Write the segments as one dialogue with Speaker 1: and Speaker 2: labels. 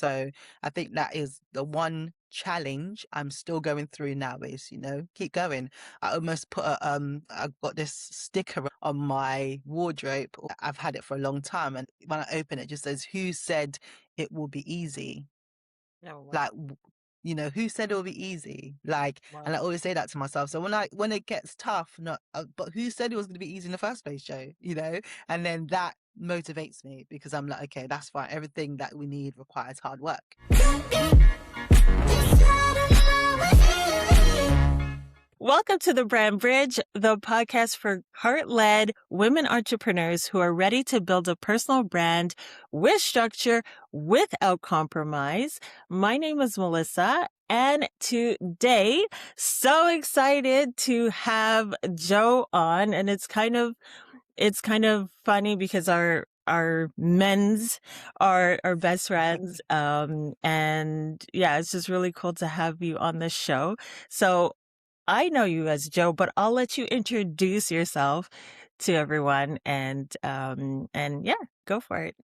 Speaker 1: So I think that is the one challenge I'm still going through now is, keep going. I almost put I've got this sticker on my wardrobe. I've had it for a long time. And when I open it, it just says, who said it will be easy?
Speaker 2: Oh, wow.
Speaker 1: Like, who said it will be easy? Like, and I
Speaker 2: Wow.
Speaker 1: always say that to myself. So when it gets tough, not, but who said it was going to be easy in the first place, Joe? And then that motivates me because I'm like, okay, that's fine. Everything that we need requires hard work.
Speaker 2: Welcome to the Brand Bridge, the podcast for heart-led women entrepreneurs who are ready to build a personal brand with structure, without compromise. My name is Melissa, and today, so excited to have Jo on, and it's kind of funny because our men's are best friends. And yeah, it's just really cool to have you on the show. So I know you as Jo, but I'll let you introduce yourself to everyone and yeah, go for it.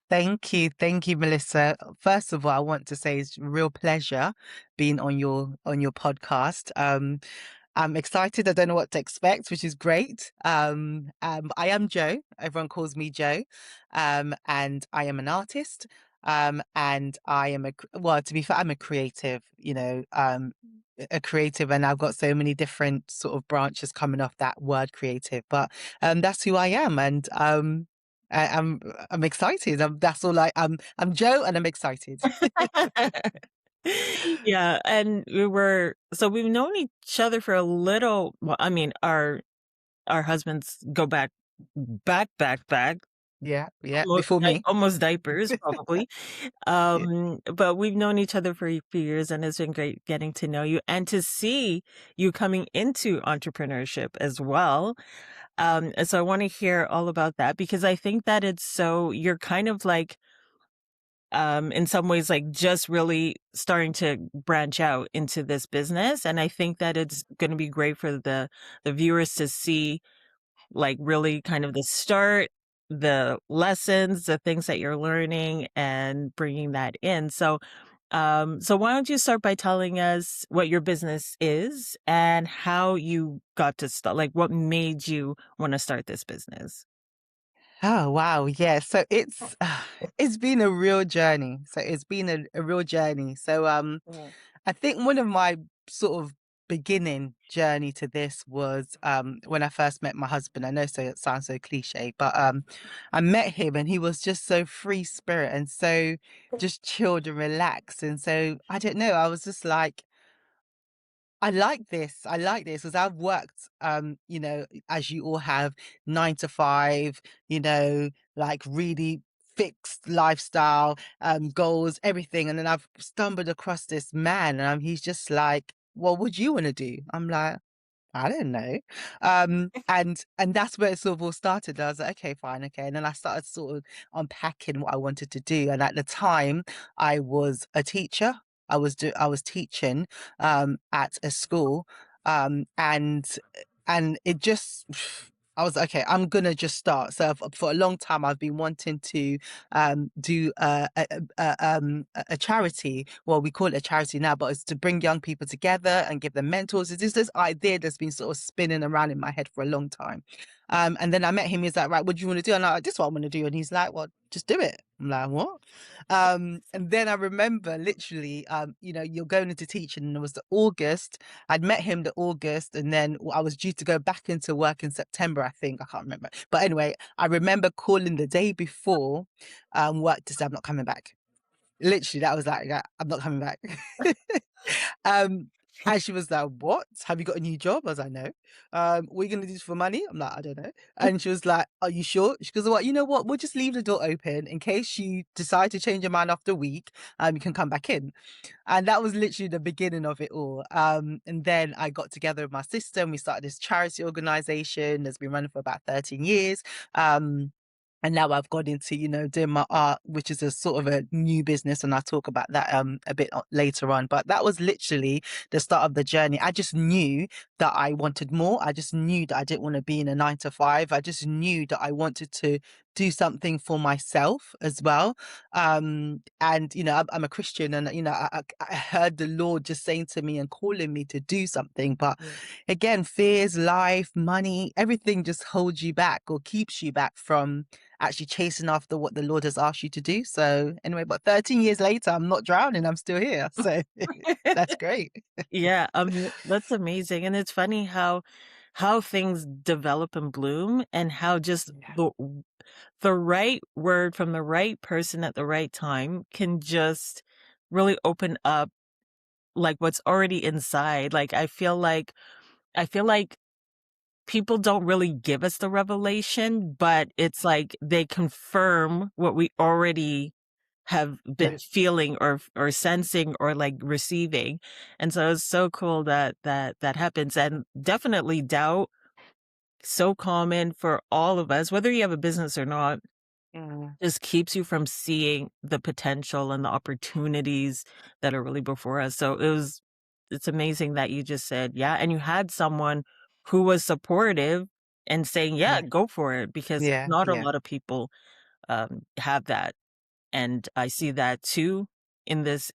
Speaker 1: Thank you. Thank you, Melissa. First of all, I want to say it's a real pleasure being on your podcast. I'm excited. I don't know what to expect, which is great. I am Jo. Everyone calls me Jo. And I am an artist. And I am well, to be fair, I'm a creative, a creative, and I've got so many different sort of branches coming off that word creative, but that's who I am. And I'm excited. That's all I'm Jo and I'm excited.
Speaker 2: Yeah, and we've known each other for a little. Well, I mean, our husbands go back,
Speaker 1: Yeah, yeah.
Speaker 2: almost
Speaker 1: Before me.
Speaker 2: almost diapers probably.
Speaker 1: Yeah.
Speaker 2: But we've known each other for a few years, and it's been great getting to know you and to see you coming into entrepreneurship as well. And so I want to hear all about that because I think that you're kind of like, in some ways, like just really starting to branch out into this business. And I think that it's going to be great for the viewers to see like really kind of the start, the lessons, the things that you're learning and bringing that in. So why don't you start by telling us what your business is and how you got to start, like what made you want to start this business?
Speaker 1: Oh wow, yeah. So it's been a real journey. So it's been a real journey. So
Speaker 2: Mm.
Speaker 1: I think one of my sort of beginning journey to this was when I first met my husband. I know, so it sounds so cliche, but I met him and he was just so free spirit and so just chilled and relaxed. And so I don't know, I was just like, I like this. I like this because I've worked, as you all have, 9 to 5, like really fixed lifestyle, goals, everything. And then I've stumbled across this man, and he's just like, "Well, what do you want to do?" I'm like, I don't know. And that's where it sort of all started. I was like, okay, fine, okay. And then I started sort of unpacking what I wanted to do. And at the time, I was a teacher. I was teaching at a school. And it just I was like, okay, I'm gonna just start. So for a long time, I've been wanting to do a charity. Well, we call it a charity now, but it's to bring young people together and give them mentors. It's just this idea that's been sort of spinning around in my head for a long time. And then I met him. He's like, right, what do you want to do? And I'm like, this is what I want to do. And he's like, well, just do it. I'm like, what? And then I remember literally, you're going into teaching, and it was the August. I'd met him the August, and then I was due to go back into work in September, I think. I can't remember. But anyway, I remember calling the day before work to say, I'm not coming back. Literally, that was like, I'm not coming back. um, and she was like, what? Have you got a new job? I was like, no. What are you going to do for money? I'm like, I don't know. And she was like, are you sure? She goes, what? You know what? We'll just leave the door open in case you decide to change your mind after a week. You can come back in. And that was literally the beginning of it all. And then I got together with my sister and we started this charity organization that's been running for about 13 years. And now I've got into, doing my art, which is a sort of a new business. And I'll talk about that a bit later on. But that was literally the start of the journey. I just knew that I wanted more. I just knew that I didn't want to be in a 9 to 5. I just knew that I wanted to do something for myself as well. And I'm a Christian, and I heard the Lord just saying to me and calling me to do something. But
Speaker 2: Yeah.
Speaker 1: again, fears, life, money, everything just holds you back or keeps you back from actually chasing after what the Lord has asked you to do. So anyway, but 13 years later, I'm not drowning. I'm still here. So that's great.
Speaker 2: Yeah, that's amazing, and it's funny how things develop and bloom, and how just
Speaker 1: Yeah.
Speaker 2: the right word from the right person at the right time can just really open up, like, what's already inside. Like, I feel like people don't really give us the revelation, but it's like they confirm what we already have been
Speaker 1: Yeah.
Speaker 2: feeling or sensing or, like, receiving, and so it's so cool that that happens, and definitely doubt, so common for all of us, whether you have a business or not,
Speaker 1: Mm,
Speaker 2: just keeps you from seeing the potential and the opportunities that are really before us. So it's amazing that you just said, yeah, and you had someone who was supportive and saying, yeah,
Speaker 1: yeah.
Speaker 2: go for it, because
Speaker 1: Yeah.
Speaker 2: not a
Speaker 1: Yeah.
Speaker 2: lot of people have that. And I see that too in this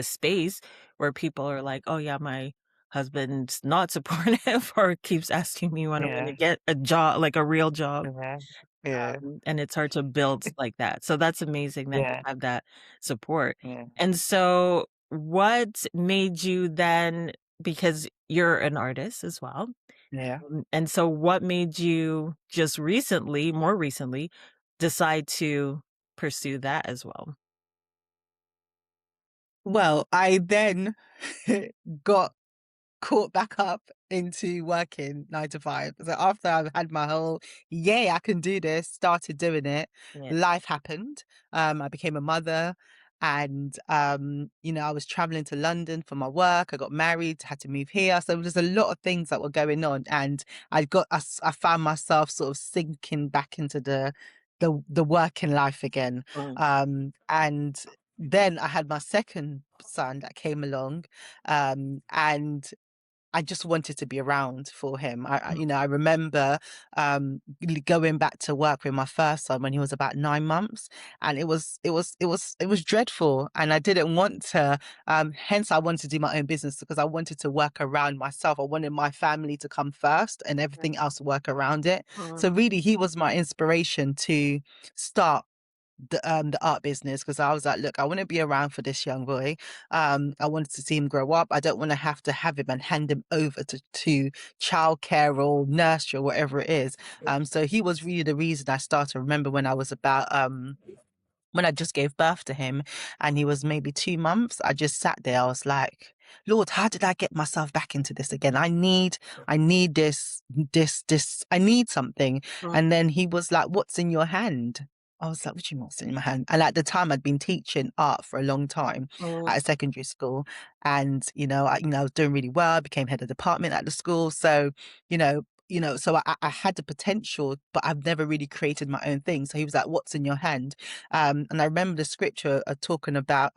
Speaker 2: space where people are like, "Oh yeah, my husband's not supportive or keeps asking me when to
Speaker 1: Yeah.
Speaker 2: get a job, like a real job."
Speaker 1: Yeah. Yeah.
Speaker 2: And it's hard to build like that. So that's amazing that you
Speaker 1: Yeah.
Speaker 2: have that support.
Speaker 1: Yeah.
Speaker 2: And so what made you then, because you're an artist as well,
Speaker 1: Yeah.
Speaker 2: and so what made you just recently, more recently, decide to pursue that as well?
Speaker 1: Well, I then got caught back up into working 9 to 5. So after I've had my whole, yay, I can do this, started doing it,
Speaker 2: Yeah.
Speaker 1: life happened. I became a mother, and I was traveling to London for my work. I got married, had to move here. So there's a lot of things that were going on. And I found myself sort of sinking back into the working life again.
Speaker 2: Mm,
Speaker 1: And then I had my second son that came along, and I just wanted to be around for him. I remember going back to work with my first son when he was about 9 months, and it was dreadful, and I didn't want to. Hence, I wanted to do my own business because I wanted to work around myself. I wanted my family to come first, and everything else work around it.
Speaker 2: mm,
Speaker 1: So really, he was my inspiration to start the art business, because I was like, look, I want to be around for this young boy. I wanted to see him grow up. I don't want to have him and hand him over to childcare or nursery or whatever it is. So he was really the reason I started. I remember when I was about when I just gave birth to him and he was maybe 2 months, I just sat there. I was like, Lord, how did I get myself back into this again? I need this, I need something.
Speaker 2: mm,
Speaker 1: And then he was like, what's in your hand? I was like, what do you mean what's in my hand? And at the time I'd been teaching art for a long time
Speaker 2: mm,
Speaker 1: at a secondary school. And, I was doing really well. I became head of department at the school. So, so I had the potential, but I've never really created my own thing. So he was like, what's in your hand? And I remember the scripture talking about,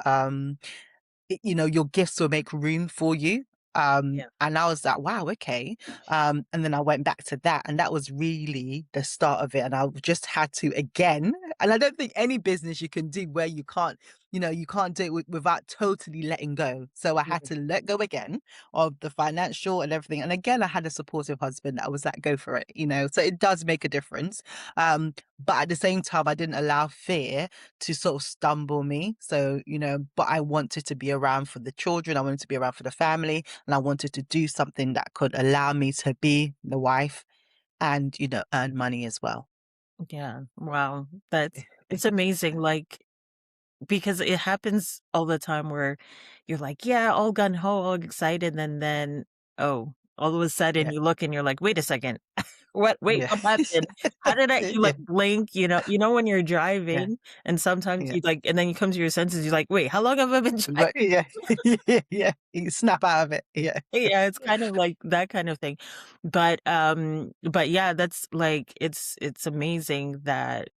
Speaker 1: your gifts will make room for you.
Speaker 2: yeah,
Speaker 1: And I was like, wow, okay. And then I went back to that, and that was really the start of it. And I just had to again, and I don't think any business you can do where you can't do it without totally letting go. So I had
Speaker 2: yeah,
Speaker 1: to let go again of the financial and everything. And again, I had a supportive husband. I was like, go for it. So it does make a difference. But at the same time, I didn't allow fear to sort of stumble me. So, but I wanted to be around for the children. I wanted to be around for the family, and I wanted to do something that could allow me to be the wife and, earn money as well.
Speaker 2: yeah. Wow, that's it's amazing. Like, because it happens all the time where you're like, yeah, all gun ho, all excited, and then, oh, all of a sudden
Speaker 1: Yeah.
Speaker 2: you look and you're like, wait a second. Wait,
Speaker 1: Yeah.
Speaker 2: what happened? How did you
Speaker 1: Yeah.
Speaker 2: like blink, when you're
Speaker 1: Yeah.
Speaker 2: driving and sometimes
Speaker 1: Yeah.
Speaker 2: you like, and then you come to your senses, you're like, wait, how long have I been driving?
Speaker 1: But yeah. Yeah. You snap out of it. Yeah.
Speaker 2: Yeah, it's kind of like that kind of thing. But yeah, that's like, it's amazing that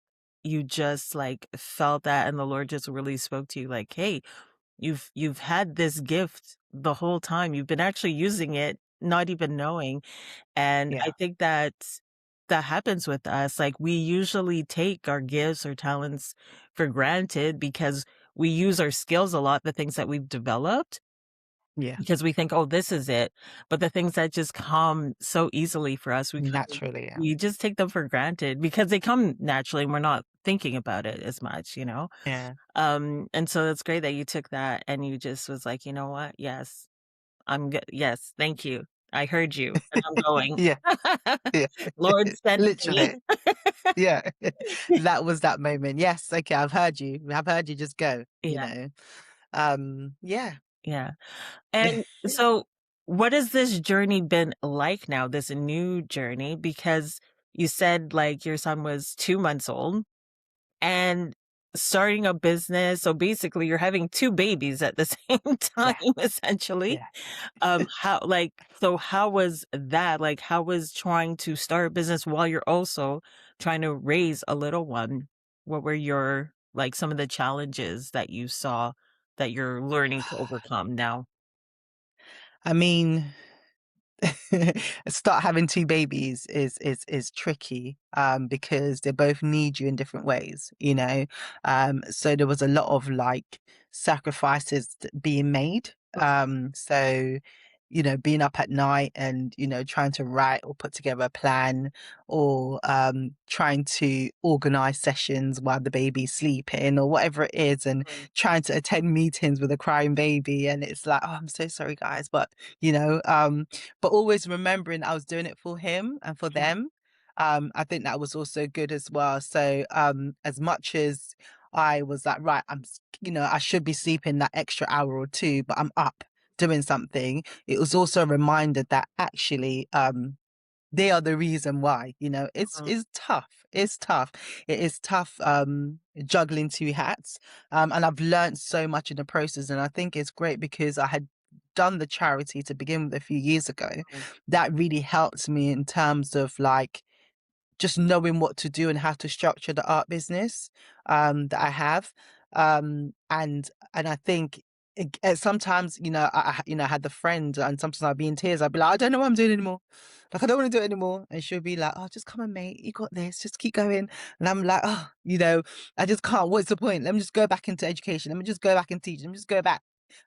Speaker 2: you just like felt that and the Lord just really spoke to you like, hey, you've had this gift the whole time. You've been actually using it, not even knowing. And I
Speaker 1: Yeah.
Speaker 2: think that that happens with us. Like, we usually take our gifts or talents for granted because we use our skills a lot, the things that we've developed,
Speaker 1: Yeah.
Speaker 2: because we think, "Oh, this is it." But the things that just come so easily for us,
Speaker 1: Naturally, yeah.
Speaker 2: we just take them for granted because they come naturally and we're not thinking about it as much, you know?
Speaker 1: Yeah.
Speaker 2: And so it's great that you took that and you just was like, "You know what? Yes, I'm good. Yes, thank you. I heard you, and I'm going.
Speaker 1: Yeah. Yeah.
Speaker 2: Lord sent me."
Speaker 1: Literally. Yeah. That was that moment. Yes, okay, I've heard you. I've heard you, just go, you
Speaker 2: Yeah,
Speaker 1: know? Yeah.
Speaker 2: yeah. And so what has this journey been like now, this new journey? Because you said, like, your son was 2 months old and starting a business, so basically you're having 2 babies at the same time,
Speaker 1: Yeah.
Speaker 2: essentially.
Speaker 1: Yeah.
Speaker 2: How was that? Like, how was trying to start a business while you're also trying to raise a little one? What were your like, some of the challenges that you saw that you're learning to overcome now?
Speaker 1: I mean, start having two babies is tricky because they both need you in different ways, you know. So there was a lot of like sacrifices being made. So you know, being up at night and you know trying to write or put together a plan or trying to organize sessions while the baby's sleeping or whatever it is, and
Speaker 2: Mhm.
Speaker 1: trying to attend meetings with a crying baby, and it's like, oh, I'm so sorry guys, but you know, but always remembering I was doing it for him and for
Speaker 2: Mhm.
Speaker 1: them. I think that was also good as well. So, as much as I was like, right, you know, I should be sleeping that extra hour or two, but I'm up doing something. It was also a reminder that actually, they are the reason why, you know,
Speaker 2: Mhm.
Speaker 1: it's tough. It's tough. It is tough, juggling two hats. And I've learned so much in the process. And I think it's great because I had done the charity to begin with a few years ago.
Speaker 2: Mhm.
Speaker 1: That really helped me in terms of like just knowing what to do and how to structure the art business that I have. And I think sometimes, you know, you know, I had the friend and sometimes I'd be in tears. I'd be like, I don't know what I'm doing anymore. Like, I don't want to do it anymore. And she'll be like, oh, just come on, mate. You got this. Just keep going. And I'm like, oh, you know, I just can't. What's the point? Let me just go back into education. Let me just go back and teach. Let me just go back.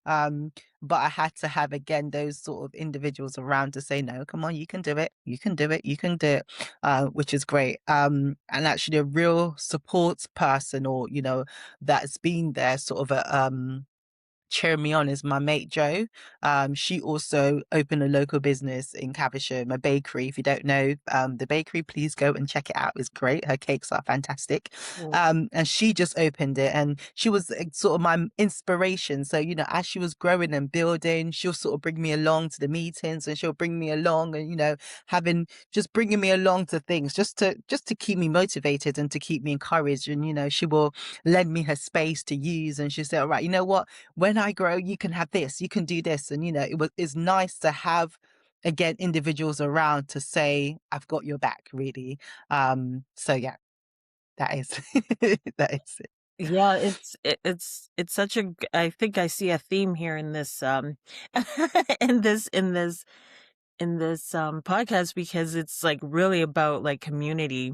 Speaker 1: Um, but I had to have again those sort of individuals around to say, no, come on, you can do it. You can do it. You can do it, which is great. And actually a real support person or, you know, that's been there sort of a, cheering me on is my mate Jo. She also opened a local business in Caversham, a bakery. If you don't know the bakery, please go and check it out. It's great. Her cakes are fantastic.
Speaker 2: Mhm.
Speaker 1: And she just opened it and she was sort of my inspiration. So, you know, as she was growing and building, she'll sort of bring me along to the meetings and she'll bring me along and, you know, having just bringing me along to things just to keep me motivated and to keep me encouraged. And, you know, she will lend me her space to use and she'll say, all right, you know what? When I grow, you can have this, you can do this. And, you know, it's nice to have, again, individuals around to say, I've got your back, really. So yeah, that is, that is it.
Speaker 2: Yeah, it's such a I think I see a theme here in this, in this podcast because it's, like, really about, like, community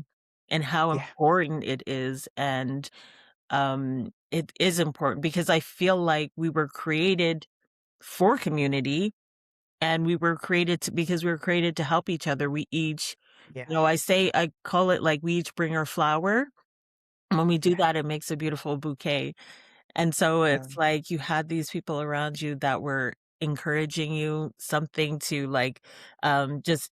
Speaker 2: and how
Speaker 1: Yeah,
Speaker 2: important it is, and, it is important because I feel like we were created for community, and we were created to because we were created to help each other. We each
Speaker 1: yeah,
Speaker 2: I call it, like, we each bring our flower, and when we do
Speaker 1: yeah,
Speaker 2: that, it makes a beautiful bouquet. And so it's
Speaker 1: um,
Speaker 2: like you had these people around you that were encouraging you, something to like just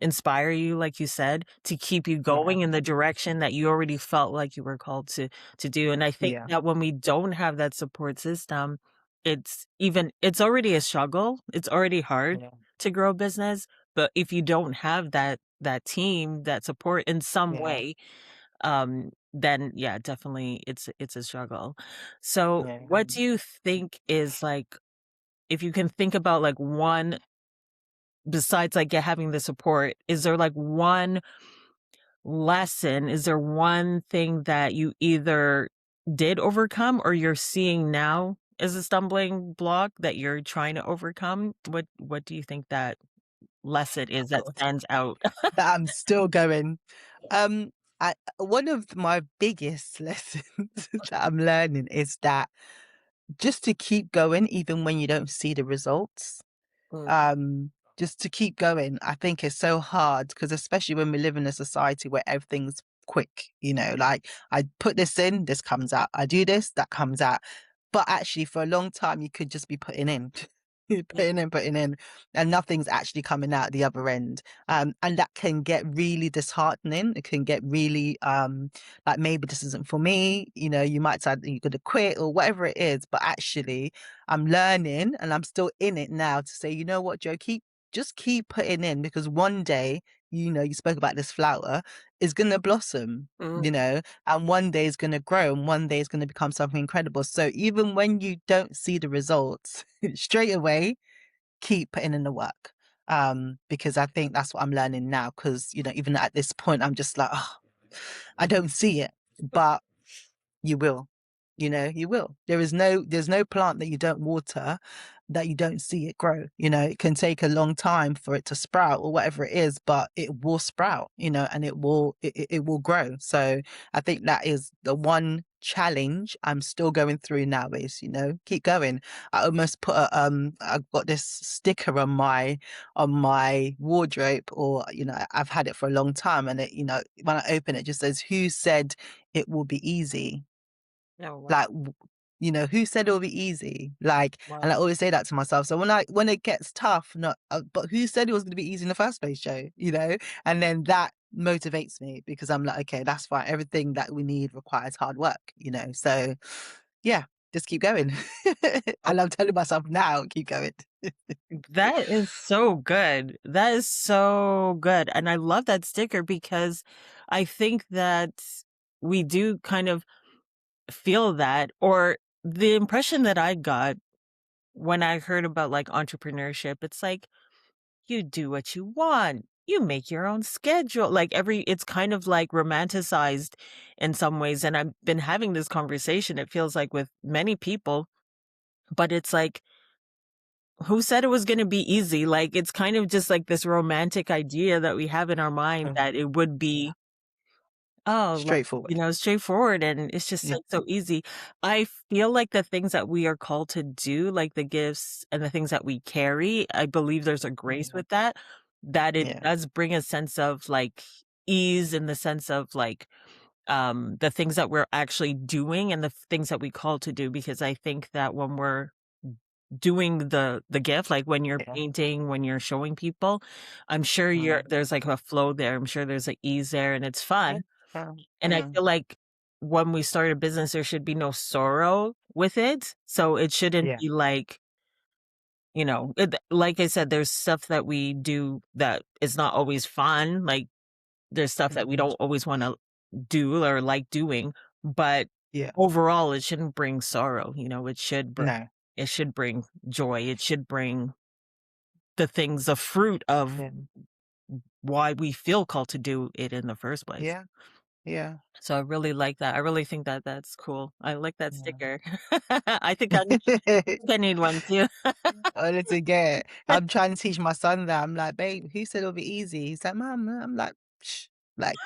Speaker 2: inspire you, like you said, to keep you
Speaker 1: yeah,
Speaker 2: going in the direction that you already felt like you were called to do. And I think
Speaker 1: yeah,
Speaker 2: that when we don't have that support system, it's already a struggle. It's already hard
Speaker 1: yeah,
Speaker 2: to grow a business. But if you don't have that team, that support in some
Speaker 1: yeah,
Speaker 2: way, then yeah, definitely it's a struggle. So
Speaker 1: yeah.
Speaker 2: what do you think is like if you can think about like one besides like having the support, is there like one lesson? Is there one thing that you either did overcome or you're seeing now as a stumbling block that you're trying to overcome? What do you think that lesson is that
Speaker 1: God,
Speaker 2: stands out?
Speaker 1: that I'm still going. Um, one of my biggest lessons that I'm learning is that just to keep going even when you don't see the results.
Speaker 2: Mm,
Speaker 1: Just to keep going, I think is so hard because especially when we live in a society where everything's quick, like I put this in, this comes out. I do this, that comes out. But actually, for a long time, you could just be putting in,
Speaker 2: yeah.
Speaker 1: putting in, and nothing's actually coming out the other end. And that can get really disheartening. It can get really like maybe this isn't for me. You might decide that you're gonna quit or whatever it is. But actually, I'm learning and I'm still in it now to say, you know what, Joe, just keep putting in because one day, you spoke about this flower is gonna blossom.
Speaker 2: Mm,
Speaker 1: And one day is going to grow and one day is going to become something incredible. So even when you don't see the results straight away, keep putting in the work. Because I think that's what I'm learning now. Because, even at this point, I'm just like, oh, I don't see it, but you will. You will. There's no plant that you don't water that you don't see it grow. It can take a long time for it to sprout or whatever it is, but it will sprout, and it will grow. So I think that is the one challenge I'm still going through now is, keep going. I almost put I've got this sticker on my wardrobe or, I've had it for a long time and it, when I open it, it just says, who said it will be easy?
Speaker 2: oh, wow.
Speaker 1: Like, who said it'll be easy? Like, and I
Speaker 2: Wow.
Speaker 1: always say that to myself. So when it gets tough, not, but who said it was going to be easy in the first place, Joe? And then that motivates me because I'm like, okay, that's fine. Everything that we need requires hard work. So yeah, just keep going. And I'm telling myself now, keep going.
Speaker 2: That is so good. That is so good. And I love that sticker because I think that we do kind of feel that, or the impression that I got when I heard about like entrepreneurship, it's like you do what you want. You make your own schedule. Like it's kind of like romanticized in some ways. And I've been having this conversation, it feels like with many people, but it's like, who said it was going to be easy? Like, it's kind of just like this romantic idea that we have in our mind that
Speaker 1: Mhm.
Speaker 2: it would
Speaker 1: Yeah.
Speaker 2: be, oh, like,
Speaker 1: Straightforward.
Speaker 2: straightforward and it's just
Speaker 1: Yeah.
Speaker 2: like so easy. I feel like the things that we are called to do, like the gifts and the things that we carry, I believe there's a grace
Speaker 1: Mhm.
Speaker 2: with that, that it
Speaker 1: Yeah.
Speaker 2: does bring a sense of like ease in the sense of like, the things that we're actually doing and the things that we call to do. Because I think that when we're doing the gift, like when you're
Speaker 1: Yeah.
Speaker 2: painting, when you're showing people, I'm sure
Speaker 1: Mm.
Speaker 2: there's like a flow there. I'm sure there's an ease there and it's
Speaker 1: Yeah.
Speaker 2: fun. And I
Speaker 1: Mm.
Speaker 2: feel like when we start a business, there should be no sorrow with it. So it shouldn't
Speaker 1: Yeah.
Speaker 2: be like, like I said, there's stuff that we do that is not always fun. Like there's stuff that we
Speaker 1: Mhm.
Speaker 2: don't always want to do or like doing, but
Speaker 1: Yeah.
Speaker 2: overall it shouldn't bring sorrow.
Speaker 1: No.
Speaker 2: It should bring joy. It should bring the things, the fruit of
Speaker 1: Yeah.
Speaker 2: why we feel called to do it in the first place.
Speaker 1: Yeah. Yeah.
Speaker 2: So I really like that. I really think that that's cool. I like that
Speaker 1: Yeah.
Speaker 2: sticker. I think I need one too.
Speaker 1: Honestly, get I'm trying to teach my son that. I'm like, babe, who said it'll be easy? He's like, Mom, I'm like, Shh. Like,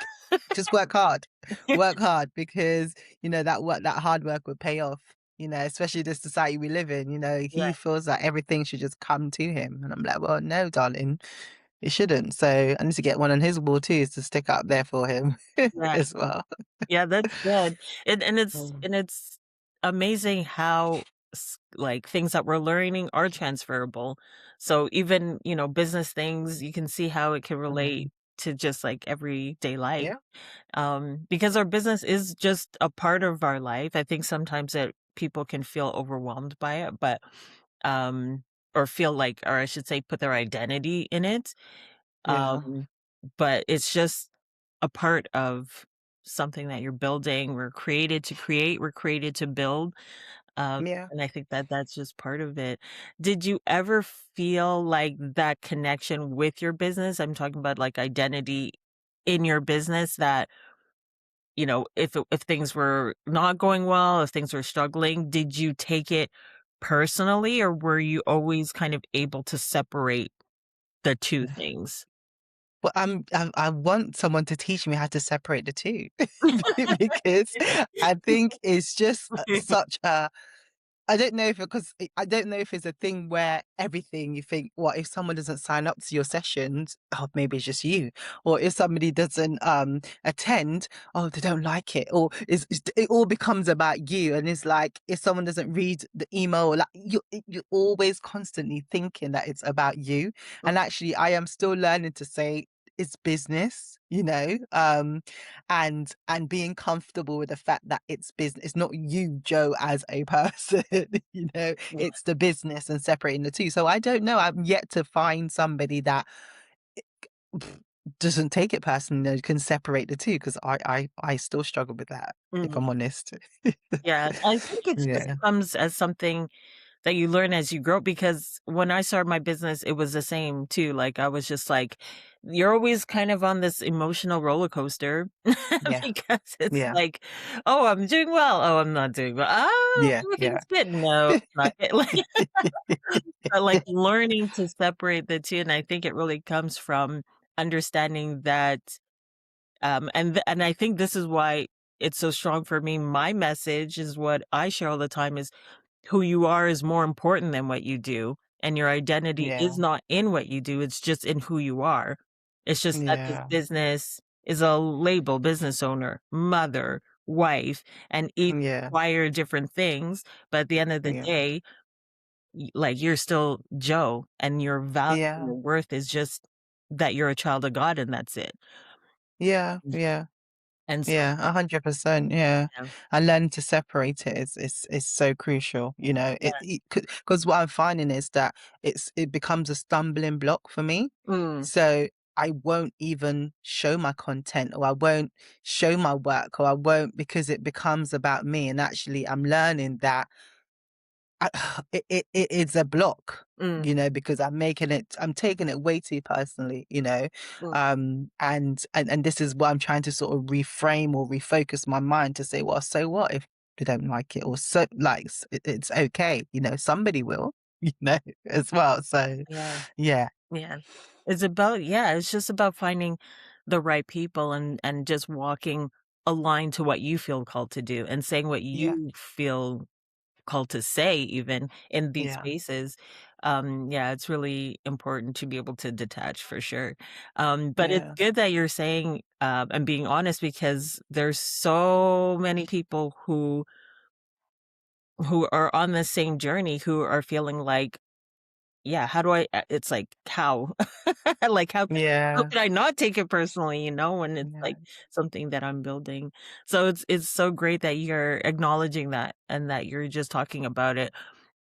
Speaker 1: just work hard. Work hard because, that hard work would pay off, especially the society we live in, he
Speaker 2: Right,
Speaker 1: feels like everything should just come to him. And I'm like, well, no, darling, it shouldn't. So I need to get one on his wall too, to stick up there for him
Speaker 2: right.
Speaker 1: as well.
Speaker 2: Yeah, that's good.
Speaker 1: Mm.
Speaker 2: And it's amazing how like things that we're learning are transferable. So even, business things, you can see how it can relate
Speaker 1: Mhm.
Speaker 2: to just like everyday life.
Speaker 1: Yeah.
Speaker 2: Because our business is just a part of our life. I think sometimes that people can feel overwhelmed by it, but um, or feel like, or I should say, put their identity in it.
Speaker 1: Yeah.
Speaker 2: Um, but it's just a part of something that you're building. We're created to create. We're created to build.
Speaker 1: Yeah.
Speaker 2: And I think that that's just part of it. Did you ever feel like that connection with your business? I'm talking about like identity in your business that if things were not going well, if things were struggling, did you take it personally, or were you always kind of able to separate the two things?
Speaker 1: But I want someone to teach me how to separate the two because I think it's just such a I don't know if because I don't know if it's a thing where everything you think, what if someone doesn't sign up to your sessions? Oh, maybe it's just you. Or if somebody doesn't attend, oh, they don't like it. Or it all becomes about you. And it's like if someone doesn't read the email, like you're always constantly thinking that it's about you. And actually, I am still learning to say it's business, and being comfortable with the fact that it's business. It's not you, Joe, as a person,
Speaker 2: Yeah.
Speaker 1: it's the business and separating the two. So I don't know. I'm yet to find somebody that doesn't take it personally, can separate the two because I still struggle with that, if I'm
Speaker 2: Mhm.
Speaker 1: honest.
Speaker 2: Yeah, I think it just
Speaker 1: Yeah.
Speaker 2: comes as something that you learn as you grow because when I started my business, it was the same too. Like I was just like, you're always kind of on this emotional roller coaster
Speaker 1: Yeah.
Speaker 2: because it's
Speaker 1: Yeah.
Speaker 2: like, oh, I'm doing well. Oh, I'm not doing well. Oh,
Speaker 1: Yeah. Yeah.
Speaker 2: everything's good. No, it's not good. Like learning to separate the two. And I think it really comes from understanding that and I think this is why it's so strong for me. My message is what I share all the time is who you are is more important than what you do, and your identity is
Speaker 1: Yeah.
Speaker 2: not in what you do, it's just in who you are. It's just that this
Speaker 1: Yeah.
Speaker 2: business is a label, business owner, mother, wife, and each
Speaker 1: Yeah.
Speaker 2: require different things, but at the end of the
Speaker 1: Yeah.
Speaker 2: day, like, you're still Joe, and your value and
Speaker 1: Yeah.
Speaker 2: your worth is just that you're a child of God, and that's it.
Speaker 1: Yeah. Yeah.
Speaker 2: And so
Speaker 1: Yeah, 100%, yeah.
Speaker 2: yeah.
Speaker 1: And learning to separate it is so crucial,
Speaker 2: Yeah.
Speaker 1: because what I'm finding is that it becomes a stumbling block for me.
Speaker 2: Mm,
Speaker 1: So I won't even show my content or I won't show my work or I won't because it becomes about me. And actually I'm learning that I it is a block,
Speaker 2: mm,
Speaker 1: because I'm taking it way too personally,
Speaker 2: mm,
Speaker 1: and this is what I'm trying to sort of reframe or refocus my mind to say, well, so what if they don't like it, or so like it's okay, somebody will, as well. So,
Speaker 2: yeah.
Speaker 1: yeah,
Speaker 2: Yeah. It's about yeah, it's just about finding the right people and just walking aligned to what you feel called to do and saying what
Speaker 1: yeah,
Speaker 2: you feel called to say even in these
Speaker 1: yeah,
Speaker 2: spaces. Yeah, it's really important to be able to detach for sure. But it's
Speaker 1: yeah,
Speaker 2: good that you're saying and being honest because there's so many people who are on the same journey who are feeling like yeah, how do I it's like, how? Like, how
Speaker 1: yeah,
Speaker 2: could I not take it personally, when it's,
Speaker 1: yeah,
Speaker 2: like, something that I'm building? So it's so great that you're acknowledging that and that you're just talking about it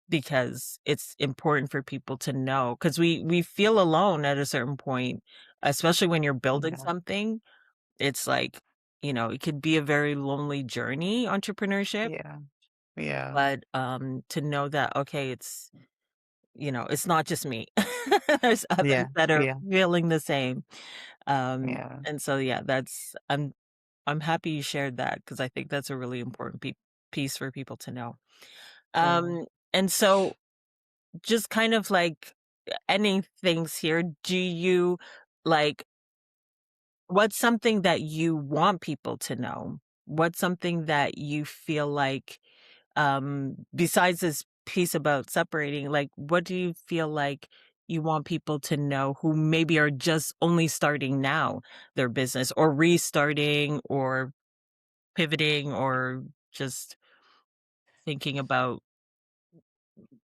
Speaker 2: because it's important for people to know. Because we feel alone at a certain point, especially when you're building
Speaker 1: yeah,
Speaker 2: something. It's like, it could be a very lonely journey, entrepreneurship,
Speaker 1: yeah, yeah,
Speaker 2: but, to know that, okay, it's not just me. There's others
Speaker 1: yeah,
Speaker 2: that are
Speaker 1: yeah,
Speaker 2: feeling the same.
Speaker 1: yeah,
Speaker 2: And so, yeah, I'm happy you shared that because I think that's a really important piece for people to know.
Speaker 1: yeah.
Speaker 2: And so just kind of like ending things here, do you like what's something that you want people to know? What's something that you feel like besides this piece about separating, like what do you feel like you want people to know who maybe are just only starting now their business or restarting or pivoting or just thinking about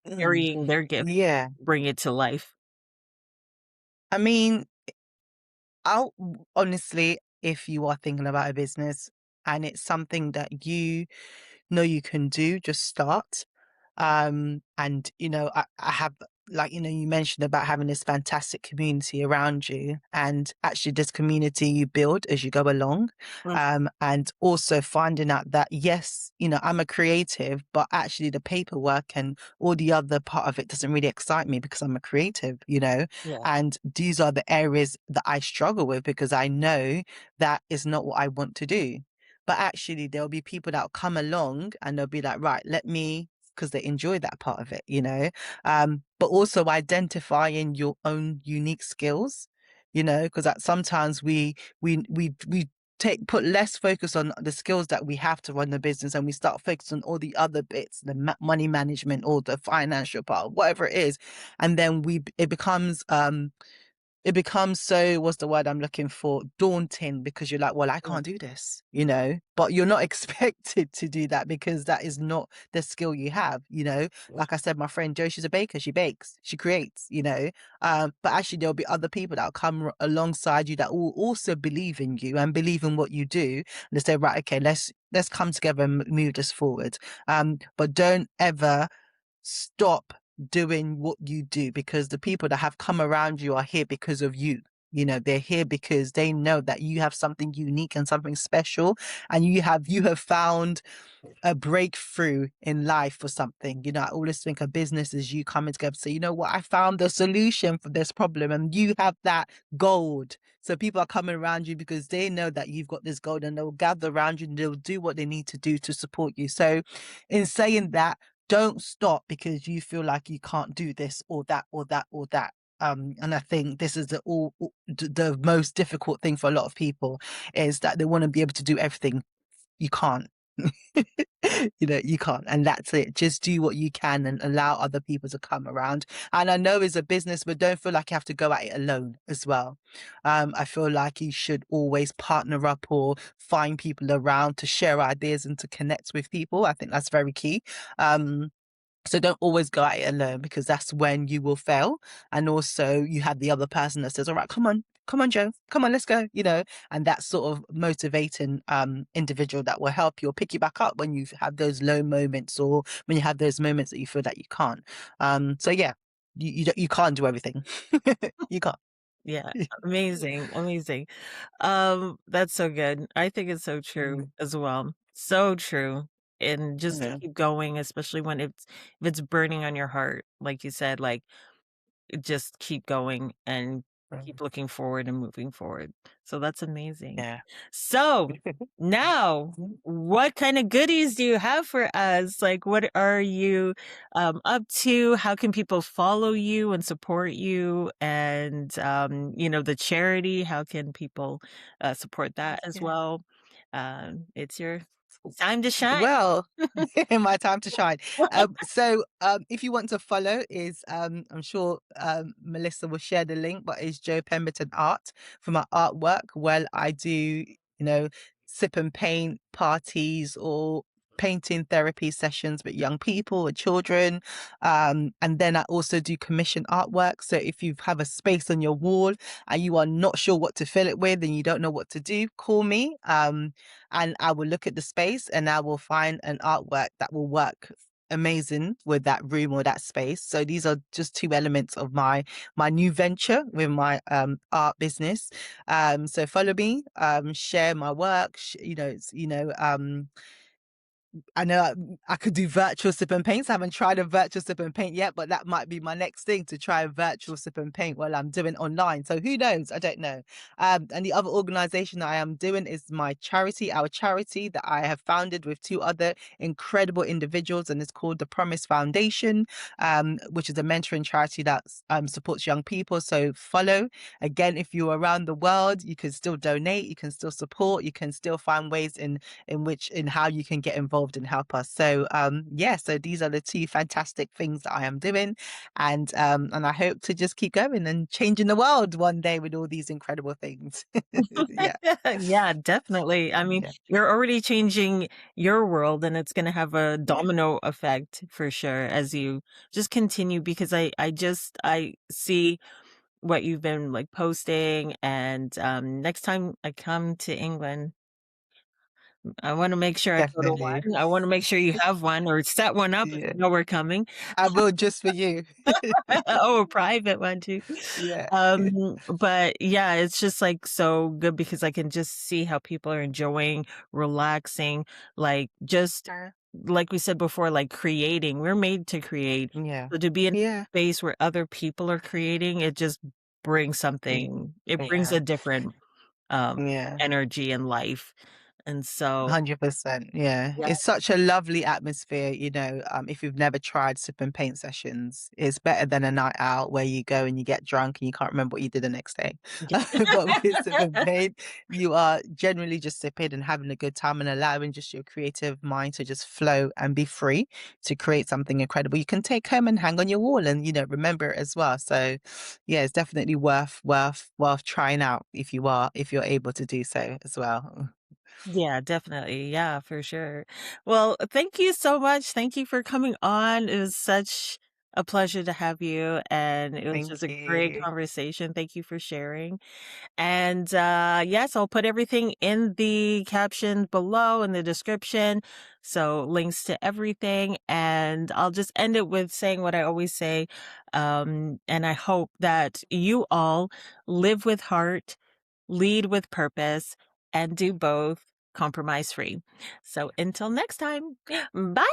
Speaker 1: Mm,
Speaker 2: carrying their gift,
Speaker 1: yeah.
Speaker 2: bring it to life?
Speaker 1: I mean, I'll honestly, if you are thinking about a business and it's something that you know you can do, just start. And I have, like, you mentioned about having this fantastic community around you, and actually this community you build as you go along.
Speaker 2: Mm,
Speaker 1: And also finding out that yes, I'm a creative, but actually the paperwork and all the other part of it doesn't really excite me because I'm a creative.
Speaker 2: yeah,
Speaker 1: And these are the areas that I struggle with because I know that is not what I want to do. But actually, there'll be people that'll come along and they'll be like, right, let me because they enjoy that part of it, you know. But also identifying your own unique skills, you know, because that sometimes we take put less focus on the skills that we have to run the business, and we start focusing on all the other bits, the money management or the financial part, whatever it is, and then we it becomes so, what's the word I'm looking for, daunting, because you're like, well, I
Speaker 2: Yeah.
Speaker 1: can't do this, you know, but you're not expected to do that because that is not the skill you have, you know. Like I said, my friend Jo, she's a baker, she bakes, she creates, you know. But actually there'll be other people that will come alongside you that will also believe in you and believe in what you do, and they say, right, okay, let's come together and move this forward. But don't ever stop doing what you do, because the people that have come around you are here because of you. You know, they're here because they know that you have something unique and something special, and you have found a breakthrough in life for something. You know, I always think a business is you coming together. So, you know what? I found the solution for this problem, and you have that gold. So people are coming around you because they know that you've got this gold, and they'll gather around you and they'll do what they need to do to support you. So, in saying that, don't stop because you feel like you can't do this or that or that or that. And I think this is the most difficult thing for a lot of people, is that they want to be able to do everything. You can't. You know, you can't. And that's it. Just do what you can and allow other people to come around. And I know it's a business, but don't feel like you have to go at it alone as well. I feel like you should always partner up or find people around to share ideas and to connect with people. I think that's very key. So don't always go at it alone, because that's when you will fail. And also you have the other person that says, all right, come on, Joe, come on, let's go, you know, and that sort of motivating individual that will help you or pick you back up when you have those low moments, or when you have those moments that you feel that you can't. So yeah, you can't do everything. You can't.
Speaker 2: Yeah, amazing, amazing. That's so good. I think it's so true
Speaker 1: Mm,
Speaker 2: as well. So true. And just to
Speaker 1: yeah.
Speaker 2: keep going, especially when if it's burning on your heart, like you said, like just keep going and keep
Speaker 1: Mm,
Speaker 2: looking forward and moving forward. So that's amazing.
Speaker 1: yeah.
Speaker 2: So now, what kind of goodies do you have for us? Like, what are you up to? How can people follow you and support you? And, the charity, how can people support that as
Speaker 1: Yeah.
Speaker 2: well? It's your time to shine.
Speaker 1: Well, my time to shine. If you want to follow, is I'm sure Melissa will share the link, but it's Jo Pemberton Art for my artwork. Well, I do, sip and paint parties or painting therapy sessions with young people or children. And then I also do commission artwork. So if you have a space on your wall and you are not sure what to fill it with and you don't know what to do, call me. And I will look at the space and I will find an artwork that will work amazing with that room or that space. So these are just two elements of my new venture with my art business. So follow me, share my work, I know I could do virtual sip and paints. I haven't tried a virtual sip and paint yet, but that might be my next thing, to try a virtual sip and paint while I'm doing online. So who knows? I don't know. And the other organization that I am doing is my charity, our charity that I have founded with two other incredible individuals, and it's called the Promise Foundation, which is a mentoring charity that supports young people. So follow. Again, if you're around the world, you can still donate, you can still support, you can still find ways in how you can get involved and help us. So yeah, so these are the two fantastic things that I am doing, and I hope to just keep going and changing the world one day with all these incredible things. Yeah,
Speaker 2: Yeah, definitely. I mean,
Speaker 1: yeah,
Speaker 2: you're already changing your world and it's going to have a
Speaker 1: yeah,
Speaker 2: domino effect for sure as you just continue because I see what you've been like posting and next time I come to England, I want to make sure I go to
Speaker 1: definitely.
Speaker 2: one. I want to make sure you have one or set one up if
Speaker 1: Yeah,
Speaker 2: you know we're coming.
Speaker 1: I will, just for you.
Speaker 2: Oh, a private one too.
Speaker 1: Yeah,
Speaker 2: But yeah, it's just like so good because I can just see how people are enjoying, relaxing, like just like we said before, like creating. We're made to create.
Speaker 1: yeah,
Speaker 2: So to be in
Speaker 1: yeah,
Speaker 2: a space where other people are creating, it just brings
Speaker 1: yeah,
Speaker 2: something. It brings
Speaker 1: yeah,
Speaker 2: a different um
Speaker 1: yeah.
Speaker 2: energy and life. And so,
Speaker 1: 100%. Yeah.
Speaker 2: yeah.
Speaker 1: It's such a lovely atmosphere, if you've never tried sip and paint sessions, it's better than a night out where you go and you get drunk and you can't remember what you did the next day. But with sip and paint, you are generally just sipping and having a good time and allowing just your creative mind to just flow and be free to create something incredible. You can take home and hang on your wall and, remember it as well. So yeah, it's definitely worth trying out if you're able to do so as well.
Speaker 2: Yeah, definitely. Yeah, for sure. Well, thank you so much. Thank you for coming on. It was such a pleasure to have you, and it was just
Speaker 1: Thank
Speaker 2: a great
Speaker 1: you.
Speaker 2: conversation. Thank you for sharing. And yes, I'll put everything in the caption below in the description. So links to everything. And I'll just end it with saying what I always say. And I hope that you all live with heart, lead with purpose, and do both compromise free. So until next time, bye.